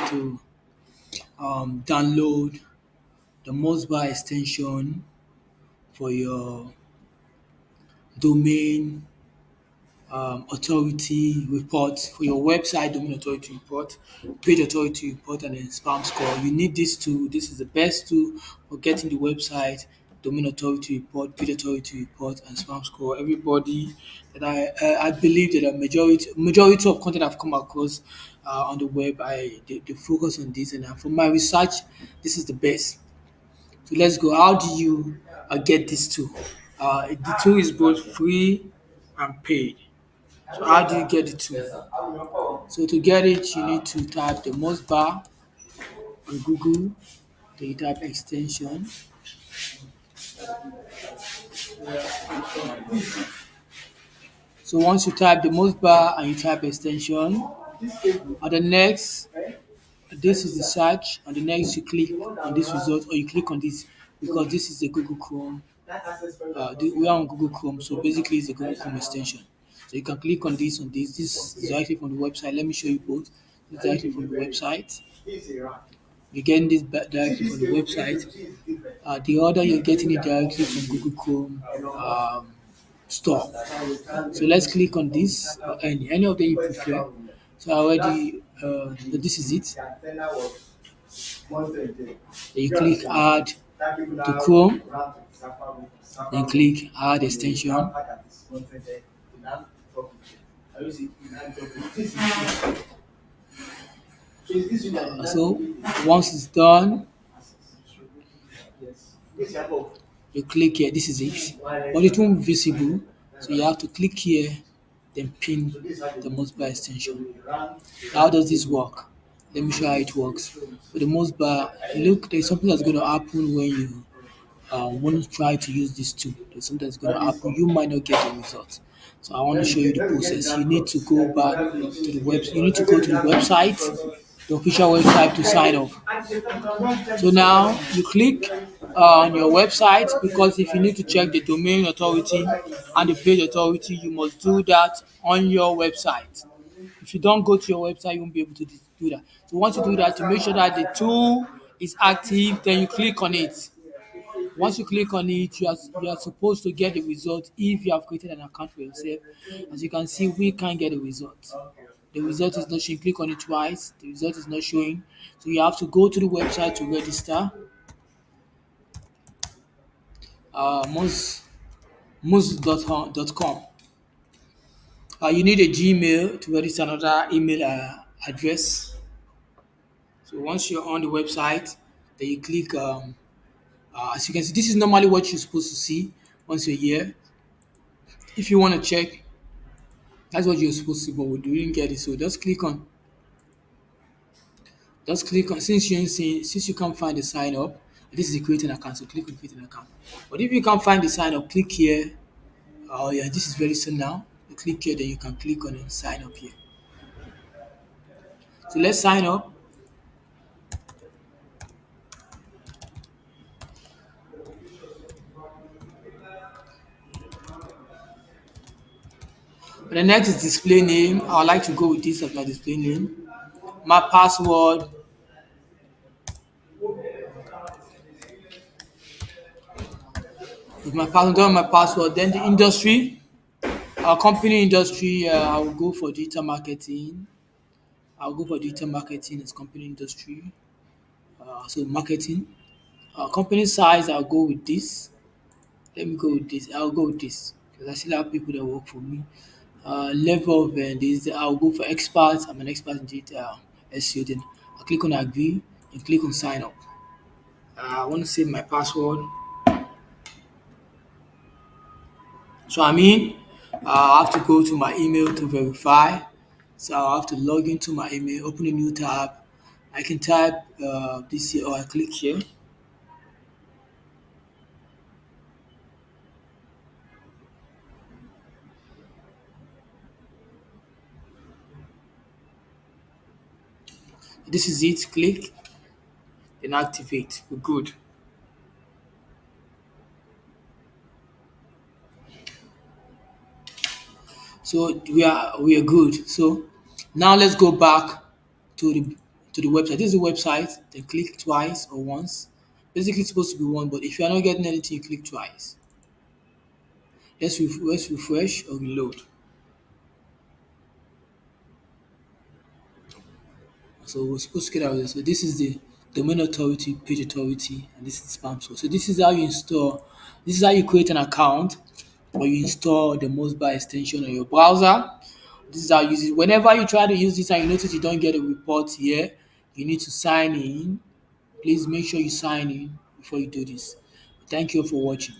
to download the Mozbar extension for your domain authority report, for your website domain authority report, page authority report, and then spam score. You need these two. This is the best tool for getting the website domain authority report, page authority report, and spam score. Everybody that I believe that a majority of content I've come across on the web, they focus on this, and from my research, this is the best. So let's go. How do you get this tool? The tool is both free and paid. So how do you get the tool? So to get it, you need to type the Mozbar on Google. Then you type extension. So once you type the Mozbar and you type extension, on the next, this is the search. On the next, you click on this result or you click on this because this is the Google Chrome. We are on Google Chrome, so basically it's a Google Chrome extension. So you can click on this, on this. This is directly from the website. Let me show you both. This is directly from the website. You're getting this directly from the website. The other, you're getting it directly from Google Chrome store. So let's click on this or any of them you prefer. So I already, this is it. Then you click add to Chrome, then click add extension. So once it's done, you click here. This is it, but it won't be visible. So you have to click here, then pin the Mozbar extension. How does this work? Let me show you how it works. For the Mozbar, look, there's something that's going to happen when you want to try to use this tool. There's something that's going to happen. You might not get the result. So I want to show you the process. You need to go back to the website. You need to go to the website, the official website to sign up. So now you click on your website because if you need to check the domain authority and the page authority, you must do that on your website. If you don't go to your website, you won't be able to do that. So once you do that, to make sure that the tool is active, then you click on it. Once you click on it, you are supposed to get the result if you have created an account for yourself. As you can see, we can't get the result. The result is not showing. Click on it twice. The result is not showing. So you have to go to the website to register. Mus mus.com. You need a Gmail to register another email address. So once you're on the website, then you click. As you can see, this is normally what you're supposed to see once you're here. If you want to check, that's what you're supposed to, but we didn't get it. So just click on since you can't find the sign up. This is the create an account, so click on create an account. But if you can't find the sign up, click here. Oh yeah, this is very soon now. You click here, then you can click on and sign up here. So let's sign up. The next is display name. I would like to go with this as my display name. My password. With my password, done my password. Then the industry, our company industry. I will go for digital marketing. I'll go for digital marketing as company industry. So marketing. Company size. I'll go with this. Let me go with this. I'll go with this because I still have people that work for me. Level of this. I'll go for experts. I'm an expert in digital SEO. Then I click on agree and click on sign up. I want to save my password. So I have to go to my email to verify. So I have to log into my email, open a new tab. I can type this here or I click here. This is it. Click, then activate. We're good. So we are good. So now let's go back to to the website. This is the website, then click twice or once. Basically, it's supposed to be one, but if you're not getting anything, you click twice. Let's refresh or reload. So we're supposed to get out of this. So this is the domain authority, page authority, and this is spam source. So this is how you install, this is how you create an account or you install the Mozbar extension on your browser. This is how you use it. Whenever you try to use this and you notice you don't get a report here, you need to sign in. Please make sure you sign in before you do this. Thank you for watching.